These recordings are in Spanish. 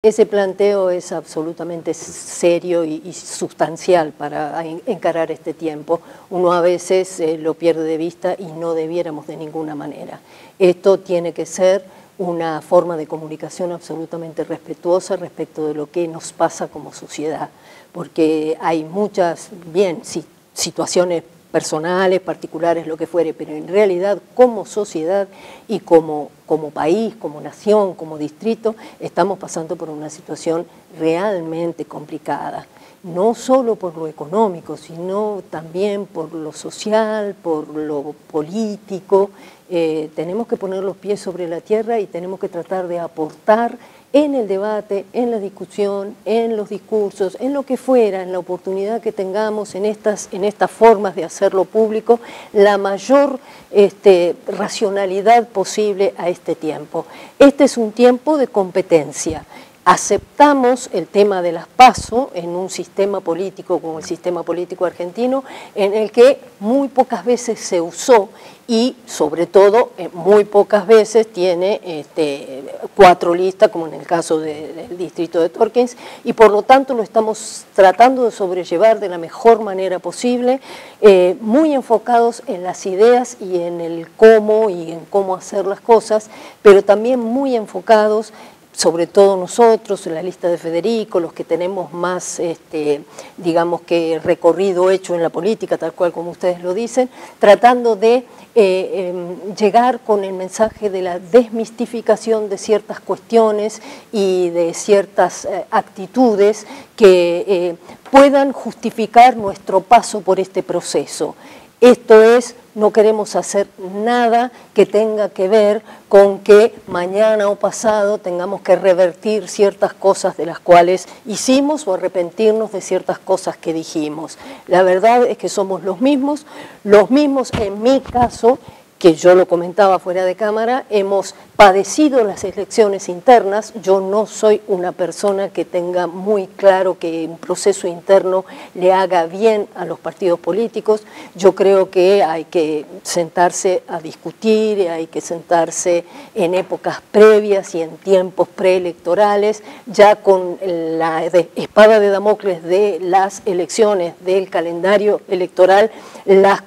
Ese planteo es absolutamente serio y sustancial para encarar este tiempo. Uno a veces lo pierde de vista y no debiéramos de ninguna manera. Esto tiene que ser una forma de comunicación absolutamente respetuosa respecto de lo que nos pasa como sociedad, porque hay muchas, situaciones personales, particulares, lo que fuere, pero en realidad como sociedad y como país, como nación, como distrito, estamos pasando por una situación realmente complicada, no solo por lo económico, sino también por lo social, por lo político. Tenemos que poner los pies sobre la tierra y tenemos que tratar de aportar en el debate, en la discusión, en los discursos, en lo que fuera, en la oportunidad que tengamos en estas formas de hacerlo público, la mayor racionalidad posible a este tiempo. Este es un tiempo de competencia. Aceptamos el tema de las PASO en un sistema político como el sistema político argentino, en el que muy pocas veces se usó y sobre todo muy pocas veces tiene 4 listas, como en el caso del distrito de Torkins, y por lo tanto lo estamos tratando de sobrellevar de la mejor manera posible, muy enfocados en las ideas y en el cómo y en cómo hacer las cosas, pero también muy enfocados, sobre todo nosotros, en la lista de Federico, los que tenemos más, digamos que recorrido hecho en la política, tal cual como ustedes lo dicen, tratando de llegar con el mensaje de la desmistificación de ciertas cuestiones y de ciertas actitudes que puedan justificar nuestro paso por este proceso. Esto es, no queremos hacer nada que tenga que ver con que mañana o pasado tengamos que revertir ciertas cosas de las cuales hicimos o arrepentirnos de ciertas cosas que dijimos. La verdad es que somos los mismos en mi caso, que yo lo comentaba fuera de cámara, hemos padecido las elecciones internas. Yo no soy una persona que tenga muy claro que un proceso interno le haga bien a los partidos políticos. Yo creo que hay que sentarse a discutir, hay que sentarse en épocas previas y en tiempos preelectorales, ya con la espada de Damocles de las elecciones, del calendario electoral, las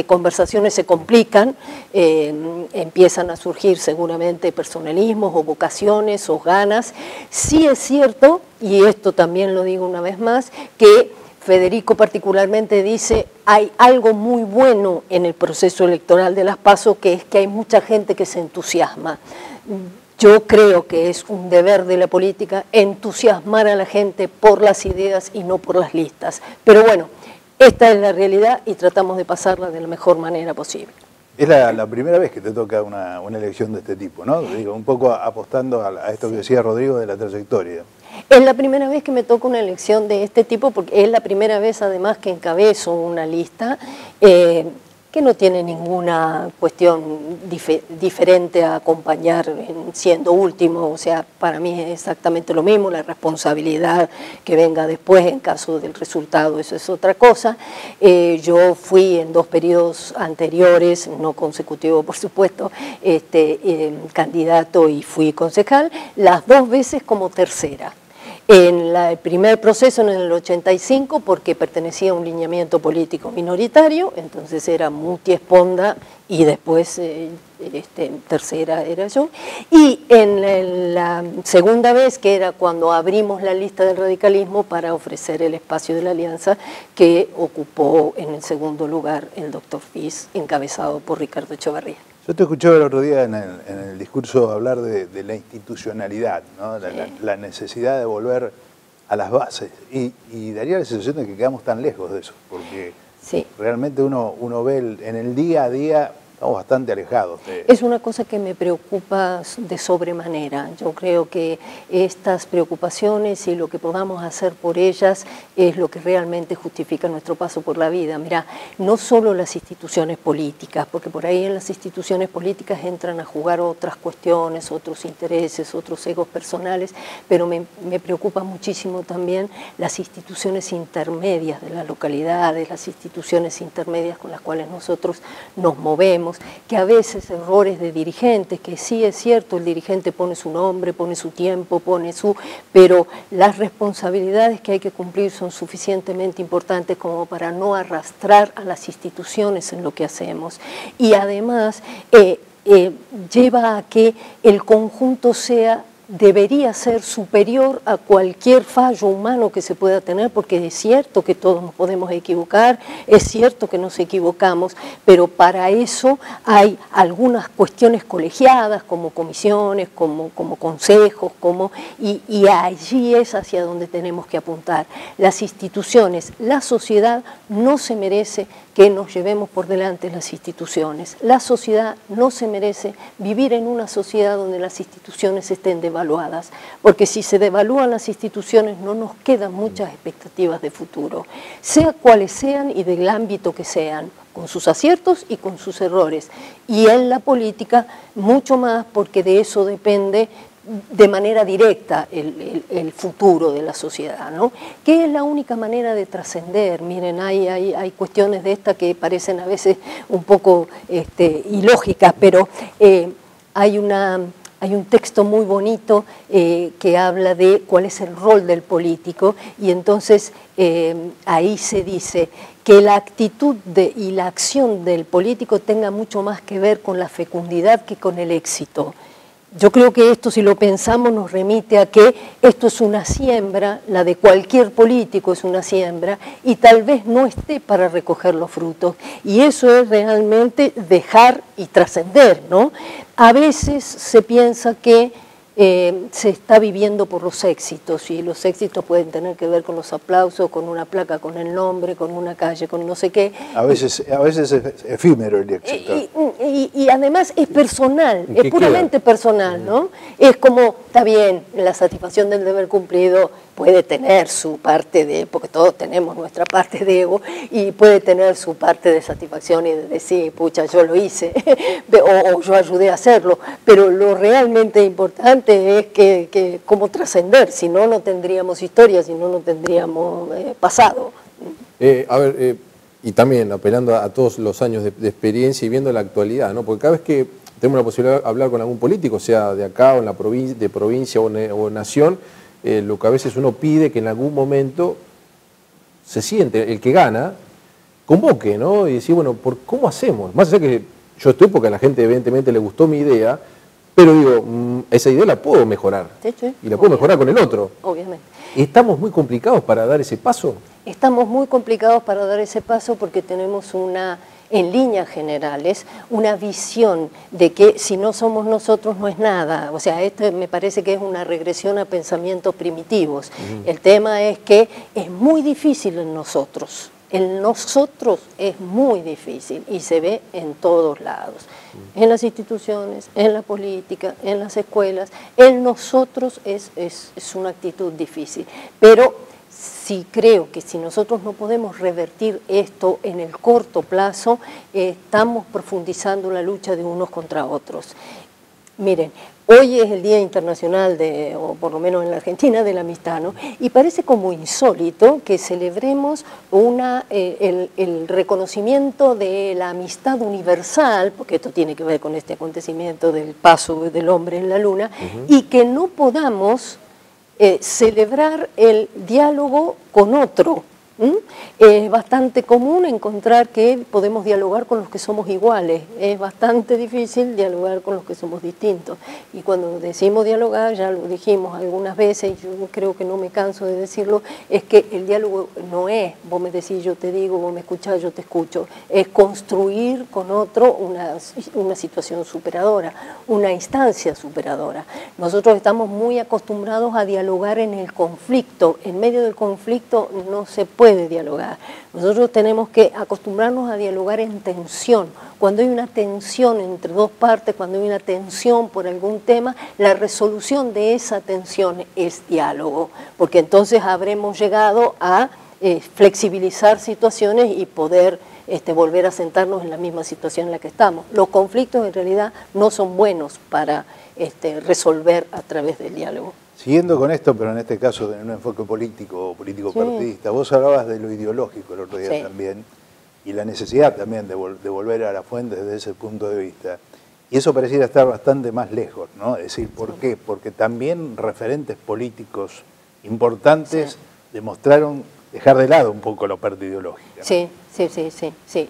conversaciones se complican, empiezan a surgir seguramente personalismos o vocaciones o ganas. Sí es cierto, y esto también lo digo una vez más, que Federico particularmente dice hay algo muy bueno en el proceso electoral de las PASO, que es que hay mucha gente que se entusiasma. Yo creo que es un deber de la política entusiasmar a la gente por las ideas y no por las listas. Pero bueno, esta es la realidad y tratamos de pasarla de la mejor manera posible. Es la primera vez que te toca una elección de este tipo, ¿no? Digo, un poco apostando a esto que decía Rodrigo de la trayectoria. Es la primera vez que me toca una elección de este tipo, porque es la primera vez además que encabezo una lista que no tiene ninguna cuestión diferente a acompañar siendo último. O sea, para mí es exactamente lo mismo, la responsabilidad que venga después en caso del resultado, eso es otra cosa. Yo fui en 2 periodos anteriores, no consecutivos por supuesto, candidato y fui concejal, las 2 veces como tercera. En el primer proceso en el 85 porque pertenecía a un lineamiento político minoritario, entonces era Muti Esponda y después tercera era yo, y en la segunda vez que era cuando abrimos la lista del radicalismo para ofrecer el espacio de la alianza que ocupó en el segundo lugar el doctor Fiz, encabezado por Ricardo Echevarría. Yo te escuché el otro día en el discurso hablar de la institucionalidad, ¿no? La necesidad de volver a las bases y daría la sensación de que quedamos tan lejos de eso, porque realmente uno ve en el día a día, estamos bastante alejados. Es una cosa que me preocupa de sobremanera. Yo creo que estas preocupaciones y lo que podamos hacer por ellas es lo que realmente justifica nuestro paso por la vida. Mirá, no solo las instituciones políticas, porque por ahí en las instituciones políticas entran a jugar otras cuestiones, otros intereses, otros egos personales, pero me preocupa muchísimo también las instituciones intermedias de las localidades, las instituciones intermedias con las cuales nosotros nos movemos, sabemos que a veces errores de dirigentes, que sí es cierto, el dirigente pone su nombre, pone su tiempo, pero las responsabilidades que hay que cumplir son suficientemente importantes como para no arrastrar a las instituciones en lo que hacemos. Y además lleva a que el conjunto debería ser superior a cualquier fallo humano que se pueda tener, porque es cierto que todos nos podemos equivocar, es cierto que nos equivocamos, pero para eso hay algunas cuestiones colegiadas, como comisiones, como consejos, y allí es hacia donde tenemos que apuntar. Las instituciones, la sociedad no se merece que nos llevemos por delante las instituciones. La sociedad no se merece vivir en una sociedad donde las instituciones estén devaluadas, porque si se devalúan las instituciones no nos quedan muchas expectativas de futuro, sea cuales sean y del ámbito que sean, con sus aciertos y con sus errores. Y en la política mucho más, porque de eso depende de manera directa el futuro de la sociedad, ¿no? Que es la única manera de trascender. Miren, hay cuestiones de estas que parecen a veces un poco ilógicas, pero hay un texto muy bonito que habla de cuál es el rol del político, y entonces ahí se dice que la actitud y la acción del político tenga mucho más que ver con la fecundidad que con el éxito. Yo creo que esto, si lo pensamos, nos remite a que esto es una siembra, la de cualquier político es una siembra, y tal vez no esté para recoger los frutos. Y eso es realmente dejar y trascender, ¿no? A veces se piensa que se está viviendo por los éxitos, y los éxitos pueden tener que ver con los aplausos, con una placa, con el nombre, con una calle, con no sé qué. A veces es efímero el éxito. Y además es personal, es puramente personal, ¿no? Es como, está bien, la satisfacción del deber cumplido puede tener su parte de, porque todos tenemos nuestra parte de ego, y puede tener su parte de satisfacción y de decir, pucha, yo lo hice, o yo ayudé a hacerlo, pero lo realmente importante es que cómo trascender, si no, no tendríamos historia, si no, no tendríamos pasado. Y también apelando a todos los años de experiencia y viendo la actualidad, ¿no? Porque cada vez que tenemos la posibilidad de hablar con algún político, sea de acá o en la provincia o nación, lo que a veces uno pide que en algún momento se siente, el que gana, convoque, ¿no? Y decir, bueno, ¿cómo hacemos? Más allá que yo estoy porque a la gente evidentemente le gustó mi idea, pero digo, esa idea la puedo mejorar. Sí. Y la puedo mejorar con el otro. Obviamente. ¿Estamos muy complicados para dar ese paso? Estamos muy complicados para dar ese paso porque tenemos en líneas generales, una visión de que si no somos nosotros no es nada. O sea, esto me parece que es una regresión a pensamientos primitivos. El tema es que es muy difícil en nosotros. El nosotros es muy difícil y se ve en todos lados, en las instituciones, en la política, en las escuelas. El nosotros es una actitud difícil, pero sí creo que si nosotros no podemos revertir esto en el corto plazo, estamos profundizando la lucha de unos contra otros. Miren, hoy es el Día Internacional, o por lo menos en la Argentina, de la Amistad, ¿no? Y parece como insólito que celebremos el reconocimiento de la amistad universal, porque esto tiene que ver con este acontecimiento del paso del hombre en la luna, y que no podamos celebrar el diálogo con otro. Es bastante común encontrar que podemos dialogar con los que somos iguales, es bastante difícil dialogar con los que somos distintos, y cuando decimos dialogar, ya lo dijimos algunas veces, y yo creo que no me canso de decirlo, es que el diálogo no es vos me decís, yo te digo, vos me escuchás, yo te escucho, es construir con otro una situación superadora, una instancia superadora. Nosotros estamos muy acostumbrados a dialogar en el conflicto, en medio del conflicto no se puede dialogar. Nosotros tenemos que acostumbrarnos a dialogar en tensión. Cuando hay una tensión entre dos partes, cuando hay una tensión por algún tema, la resolución de esa tensión es diálogo, porque entonces habremos llegado a flexibilizar situaciones y poder volver a sentarnos en la misma situación en la que estamos. Los conflictos en realidad no son buenos para resolver a través del diálogo. Siguiendo con esto, pero en este caso en un enfoque político o político-partidista, vos hablabas de lo ideológico el otro día también, y la necesidad también de volver a la fuente desde ese punto de vista. Y eso pareciera estar bastante más lejos, ¿no? Es decir, ¿por qué? Porque también referentes políticos importantes demostraron dejar de lado un poco la oferta ideológica, ¿no? Sí.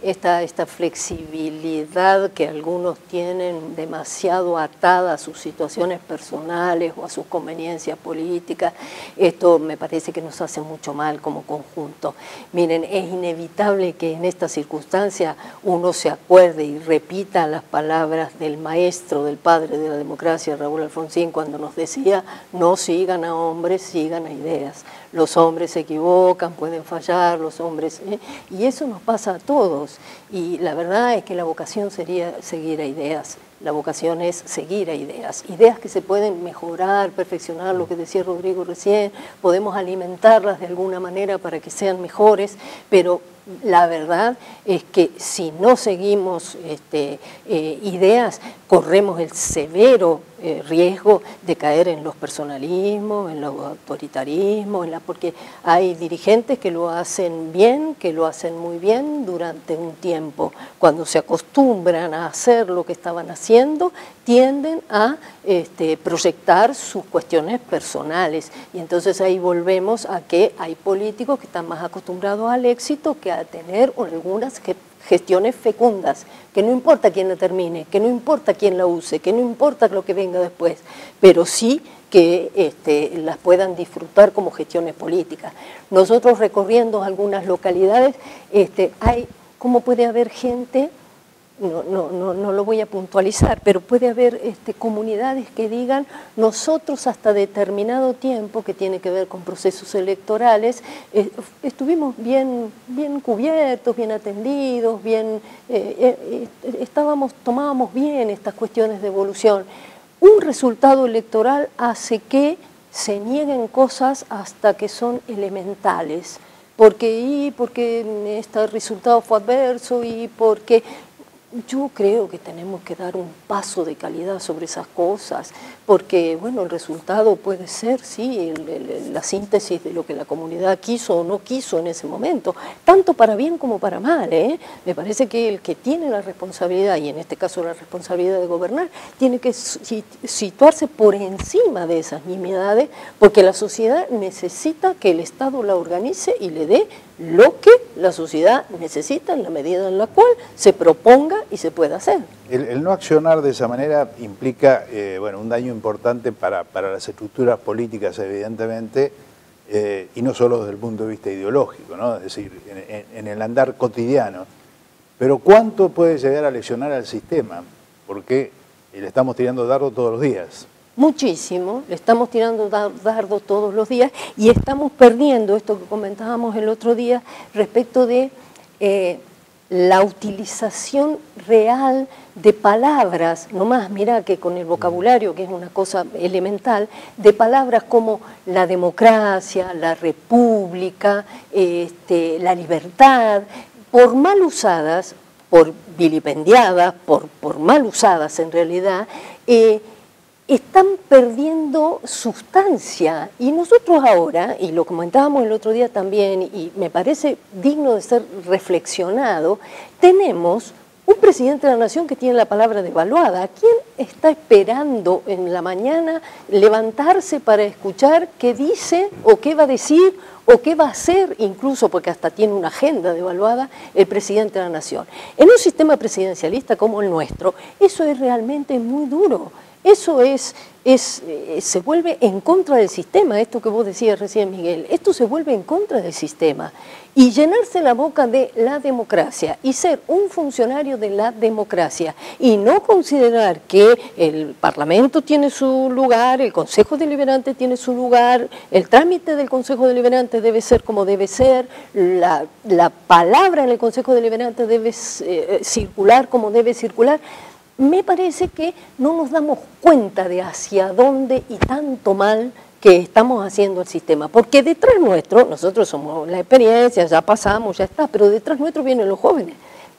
Esta flexibilidad que algunos tienen demasiado atada a sus situaciones personales o a sus conveniencias políticas, esto me parece que nos hace mucho mal como conjunto. Miren, es inevitable que en esta circunstancia uno se acuerde y repita las palabras del maestro, del padre de la democracia, Raúl Alfonsín, cuando nos decía: no sigan a hombres, sigan a ideas. Los hombres se equivocan, pueden fallar, los hombres... Y eso nos pasa a todos. Y la verdad es que la vocación sería seguir a ideas. La vocación es seguir a ideas. Ideas que se pueden mejorar, perfeccionar, lo que decía Rodrigo recién. Podemos alimentarlas de alguna manera para que sean mejores, pero la verdad es que si no seguimos ideas, corremos el severo riesgo de caer en los personalismos, en los autoritarismos, porque hay dirigentes que lo hacen bien, que lo hacen muy bien durante un tiempo. Cuando se acostumbran a hacer lo que estaban haciendo, tienden a proyectar sus cuestiones personales. Y entonces ahí volvemos a que hay políticos que están más acostumbrados al éxito que a tener algunas gestiones fecundas, que no importa quién la termine, que no importa quién la use, que no importa lo que venga después, pero sí que las puedan disfrutar como gestiones políticas. Nosotros recorriendo algunas localidades, ¿cómo puede haber gente? No lo voy a puntualizar, pero puede haber comunidades que digan: nosotros hasta determinado tiempo, que tiene que ver con procesos electorales, estuvimos bien cubiertos, bien atendidos, tomábamos bien estas cuestiones de evolución. Un resultado electoral hace que se nieguen cosas hasta que son elementales, porque este resultado fue adverso y porque... Yo creo que tenemos que dar un paso de calidad sobre esas cosas, porque bueno, el resultado puede ser, sí, la síntesis de lo que la comunidad quiso o no quiso en ese momento, tanto para bien como para mal, ¿eh? Me parece que el que tiene la responsabilidad, y en este caso la responsabilidad de gobernar, tiene que situarse por encima de esas nimiedades, porque la sociedad necesita que el Estado la organice y le dé lo que la sociedad necesita en la medida en la cual se proponga y se pueda hacer. El no accionar de esa manera implica un daño importante para las estructuras políticas, evidentemente, y no solo desde el punto de vista ideológico, ¿no? Es decir, en el andar cotidiano. Pero ¿cuánto puede llegar a lesionar al sistema? Porque le estamos tirando dardo todos los días. Muchísimo, le estamos tirando dardo todos los días y estamos perdiendo esto que comentábamos el otro día respecto de la utilización real de palabras, nomás, mira que con el vocabulario, que es una cosa elemental, de palabras como la democracia, la república, la libertad, por mal usadas, por vilipendiadas, por mal usadas en realidad, están perdiendo sustancia. Y nosotros ahora, y lo comentábamos el otro día también, y me parece digno de ser reflexionado, tenemos un presidente de la Nación que tiene la palabra devaluada. ¿Quién está esperando en la mañana levantarse para escuchar qué dice o qué va a decir o qué va a hacer, incluso porque hasta tiene una agenda devaluada, el presidente de la Nación? En un sistema presidencialista como el nuestro, eso es realmente muy duro. Eso se vuelve en contra del sistema, esto que vos decías recién, Miguel, esto se vuelve en contra del sistema. Y llenarse la boca de la democracia y ser un funcionario de la democracia y no considerar que el Parlamento tiene su lugar, el Consejo Deliberante tiene su lugar, el trámite del Consejo Deliberante debe ser como debe ser, la palabra en el Consejo Deliberante debe circular como debe circular. Me parece que no nos damos cuenta de hacia dónde y tanto mal que estamos haciendo al sistema, porque detrás nuestro, nosotros somos la experiencia, ya pasamos, ya está, pero detrás nuestro vienen los jóvenes.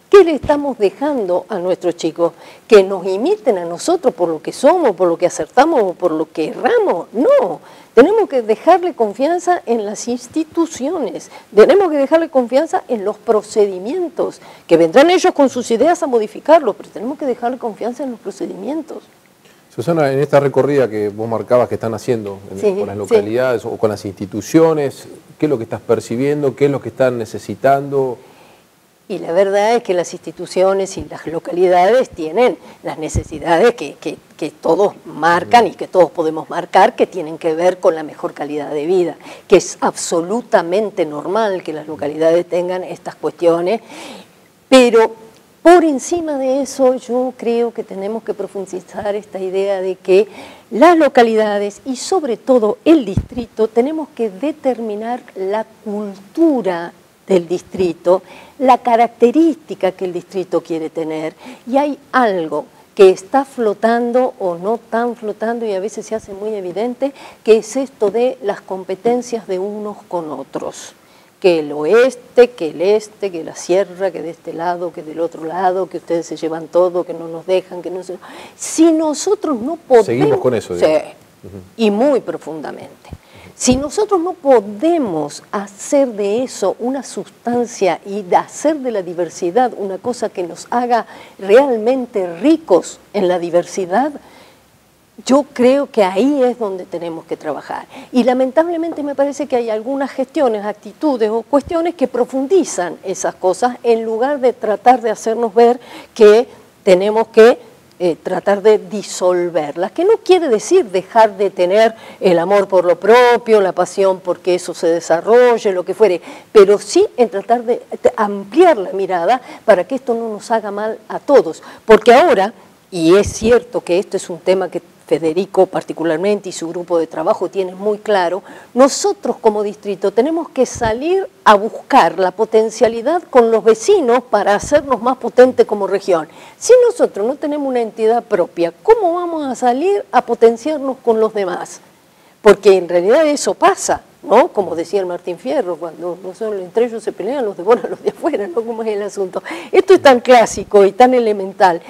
¿Qué le estamos dejando a nuestros chicos? ¿Que nos imiten a nosotros por lo que somos, por lo que acertamos o por lo que erramos? No, Tenemos que dejarle confianza en las instituciones, tenemos que dejarle confianza en los procedimientos, que vendrán ellos con sus ideas a modificarlos, pero tenemos que dejarle confianza en los procedimientos. Susana, en esta recorrida que vos marcabas que están haciendo con las localidades o con las instituciones, ¿qué es lo que estás percibiendo? ¿Qué es lo que están necesitando? Y la verdad es que las instituciones y las localidades tienen las necesidades que todos marcan y que todos podemos marcar, que tienen que ver con la mejor calidad de vida, que es absolutamente normal que las localidades tengan estas cuestiones, pero por encima de eso yo creo que tenemos que profundizar esta idea de que las localidades y sobre todo el distrito tenemos que determinar la cultura del distrito, la característica que el distrito quiere tener, y hay algo que está flotando o no tan flotando y a veces se hace muy evidente, que es esto de las competencias de unos con otros, que el oeste, que el este, que la sierra, que de este lado, que del otro lado, que ustedes se llevan todo, que no nos dejan, que no se... Si nosotros no podemos... Seguimos con eso. Sí, y muy profundamente. Si nosotros no podemos hacer de eso una sustancia y de hacer de la diversidad una cosa que nos haga realmente ricos en la diversidad, yo creo que ahí es donde tenemos que trabajar. Y lamentablemente me parece que hay algunas gestiones, actitudes o cuestiones que profundizan esas cosas en lugar de tratar de hacernos ver que tenemos que tratar de disolverlas, que no quiere decir dejar de tener el amor por lo propio, la pasión porque eso se desarrolle, lo que fuere, pero sí en tratar de ampliar la mirada para que esto no nos haga mal a todos, porque ahora, y es cierto que esto es un tema que Federico particularmente y su grupo de trabajo tienen muy claro, nosotros como distrito tenemos que salir a buscar la potencialidad con los vecinos para hacernos más potentes como región. Si nosotros no tenemos una entidad propia, ¿cómo vamos a salir a potenciarnos con los demás? Porque en realidad eso pasa, ¿no? Como decía el Martín Fierro, cuando entre ellos se pelean, los devoran los de afuera, ¿no? ¿Cómo es el asunto? Esto es tan clásico y tan elemental.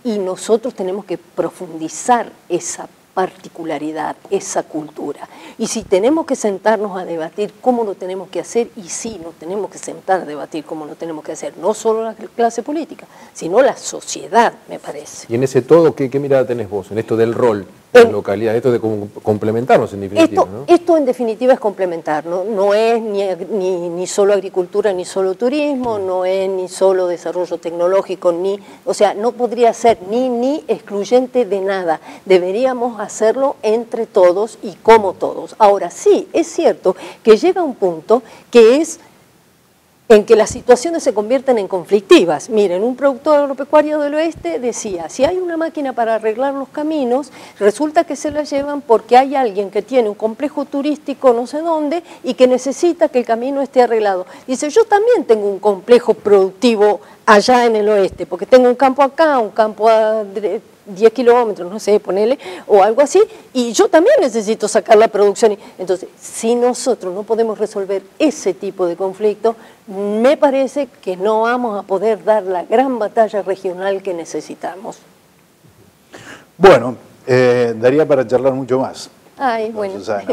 Y nosotros tenemos que profundizar esa particularidad, esa cultura. Y si tenemos que sentarnos a debatir cómo lo tenemos que hacer, y sí, nos tenemos que sentar a debatir cómo lo tenemos que hacer, no solo la clase política, sino la sociedad, me parece. Y en ese todo, ¿qué mirada tenés vos en esto del rol de la localidad, esto de complementarnos en definitiva? Esto en definitiva es complementar, no es ni solo agricultura ni solo turismo, no es ni solo desarrollo tecnológico, o sea, no podría ser ni excluyente de nada, deberíamos hacerlo entre todos y como todos. Ahora sí, es cierto que llega un punto que es en que las situaciones se convierten en conflictivas. Miren, un productor agropecuario del oeste decía, si hay una máquina para arreglar los caminos, resulta que se la llevan porque hay alguien que tiene un complejo turístico no sé dónde y que necesita que el camino esté arreglado. Dice, yo también tengo un complejo productivo allá en el oeste, porque tengo un campo acá, un campo a 10 kilómetros, no sé, ponele, o algo así, y yo también necesito sacar la producción. Entonces, si nosotros no podemos resolver ese tipo de conflicto, me parece que no vamos a poder dar la gran batalla regional que necesitamos. Bueno, daría para charlar mucho más. Ay, bueno. Susana,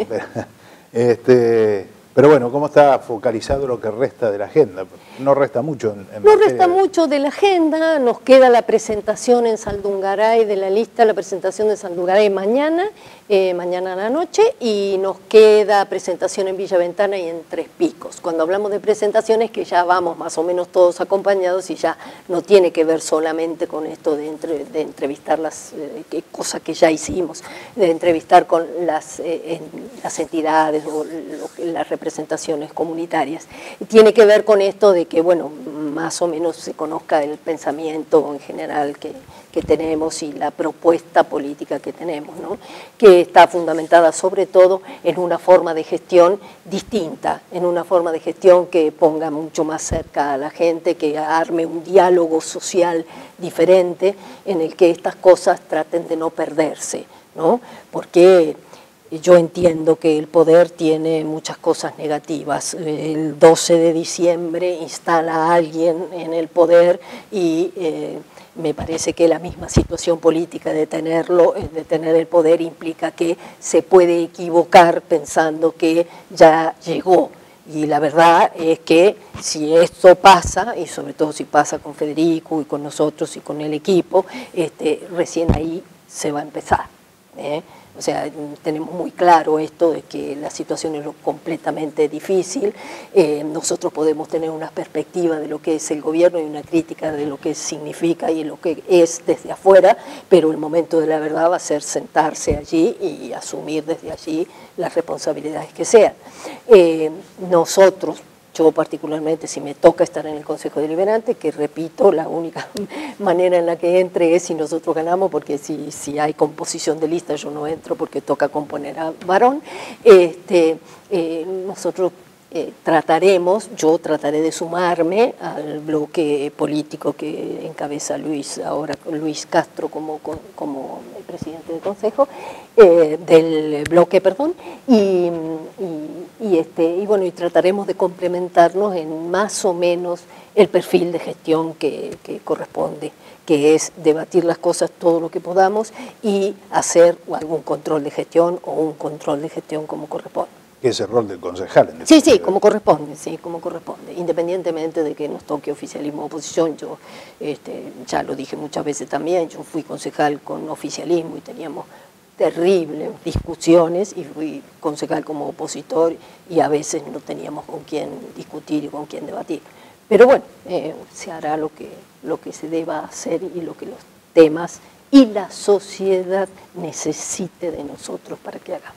pero bueno, ¿cómo está focalizado lo que resta de la agenda? No resta mucho. No resta mucho de la agenda, nos queda la presentación en Saldungaray de la lista, la presentación de Saldungaray mañana a la noche, y nos queda presentación en Villa Ventana y en Tres Picos. Cuando hablamos de presentaciones, que ya vamos más o menos todos acompañados y ya no tiene que ver solamente con esto de entrevistar las cosas que ya hicimos, de entrevistar con las entidades o las representaciones comunitarias. Tiene que ver con esto de que, bueno, más o menos se conozca el pensamiento en general que tenemos y la propuesta política que tenemos, ¿no? Que está fundamentada sobre todo en una forma de gestión distinta, en una forma de gestión que ponga mucho más cerca a la gente, que arme un diálogo social diferente en el que estas cosas traten de no perderse, ¿no? Porque yo entiendo que el poder tiene muchas cosas negativas. El 12 de diciembre instala a alguien en el poder y me parece que la misma situación política de tenerlo, de tener el poder, implica que se puede equivocar pensando que ya llegó. Y la verdad es que si esto pasa, y sobre todo si pasa con Federico y con nosotros y con el equipo, recién ahí se va a empezar. O sea, tenemos muy claro esto de que la situación es completamente difícil. Nosotros podemos tener una perspectiva de lo que es el gobierno y una crítica de lo que significa y lo que es desde afuera, pero el momento de la verdad va a ser sentarse allí y asumir desde allí las responsabilidades que sean. Nosotros, yo particularmente, si me toca estar en el Consejo Deliberante, que repito, la única manera en la que entre es si nosotros ganamos, porque si hay composición de lista yo no entro porque toca componer a varón, nosotros yo trataré de sumarme al bloque político que encabeza Luis Castro como el presidente del Consejo, del bloque, perdón, y trataremos de complementarnos en más o menos el perfil de gestión que corresponde, que es debatir las cosas todo lo que podamos y hacer algún control de gestión o un control de gestión como corresponde. Que es el rol del concejal. Sí, como corresponde, independientemente de que nos toque oficialismo o oposición. Yo ya lo dije muchas veces también, yo fui concejal con oficialismo y teníamos terribles discusiones, y fui concejal como opositor y a veces no teníamos con quién discutir y con quién debatir. Pero bueno, se hará lo que se deba hacer y lo que los temas y la sociedad necesite de nosotros para que hagamos.